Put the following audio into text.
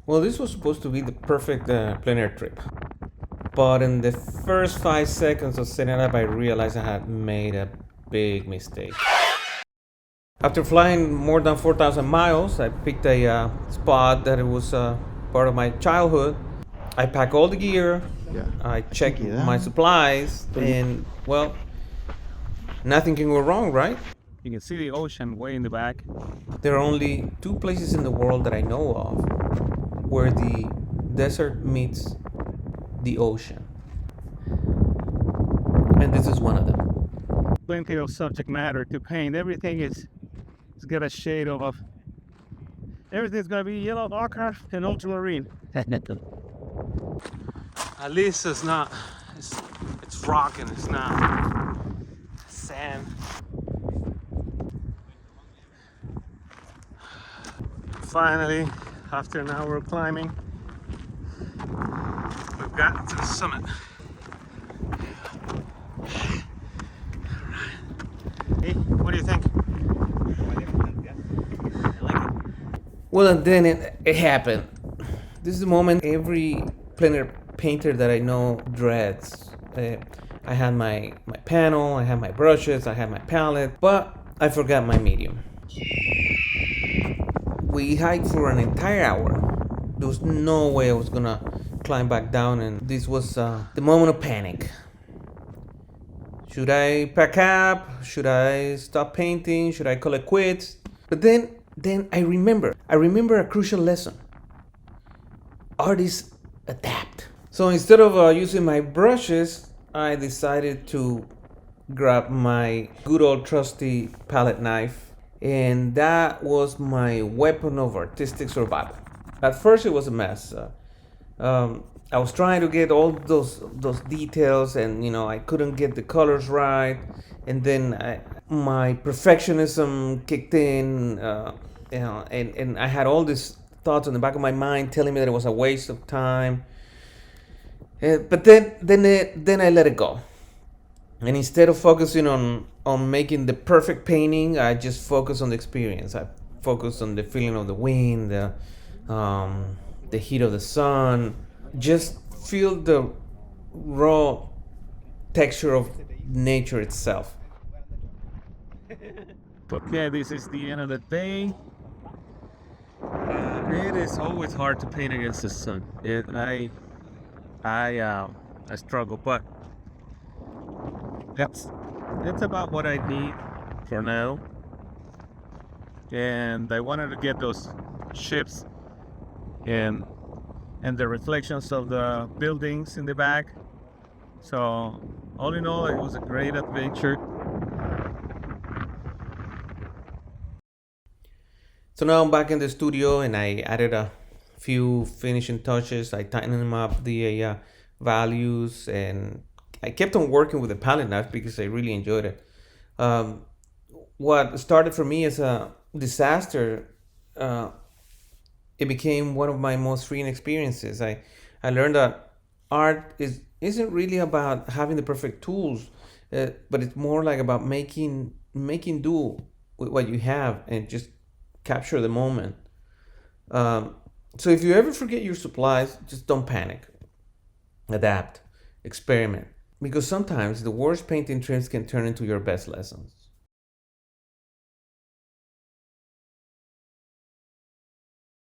Well, this was supposed to be the perfect plein air trip. But in the first 5 seconds of setting up, I realized I had made a big mistake. After flying more than 4,000 miles, I picked a spot that it was part of my childhood. I packed all the gear, Ya. I Así checked my queda. supplies, and well, nothing can go wrong, right? You can see the ocean way in the back. There are only two places in the world that I know of where the desert meets the ocean, and this is one of them. Plenty of subject matter to paint. Everything is it's got a shade of everything's gonna be yellow ochre and ultramarine. At least it's not it's rock and it's not sand. Finally, after an hour of climbing, we've gotten to the summit. Hey, what do you think? Well, and then it happened. This is the moment every plein air painter that I know dreads. I had my panel, I had my brushes, I had my palette, but I forgot my medium. We hiked for an entire hour. There was no way I was gonna climb back down, and this was the moment of panic. Should I pack up? Should I stop painting? Should I call it quits? But then I remember a crucial lesson. Artists adapt. So instead of using my brushes, I decided to grab my good old trusty palette knife, and that was my weapon of artistic survival. At first, it was a mess. I was trying to get all those details, and I couldn't get the colors right. And then my perfectionism kicked in, and I had all these thoughts in the back of my mind telling me that it was a waste of time. But then I let it go, and instead of focusing on making the perfect painting, I just focused on the experience. I focused on the feeling of the wind, the heat of the sun. Just feel the raw texture of nature itself. Okay, this is the end of the day. It is always hard to paint against the sun. I struggle, but that's about what I need for now. And I wanted to get those ships and the reflections of the buildings in the back. So all in all, it was a great adventure. So now I'm back in the studio, and I added a few finishing touches. I tightened them up, the values, and I kept on working with the palette knife because I really enjoyed it. Um, what started for me as a disaster, uh, it became one of my most freeing experiences. I learned that art isn't really about having the perfect tools, but it's more like about making do with what you have and just capture the moment. Um, so if you ever forget your supplies, just don't panic. Adapt, experiment, because sometimes the worst painting trips can turn into your best lessons.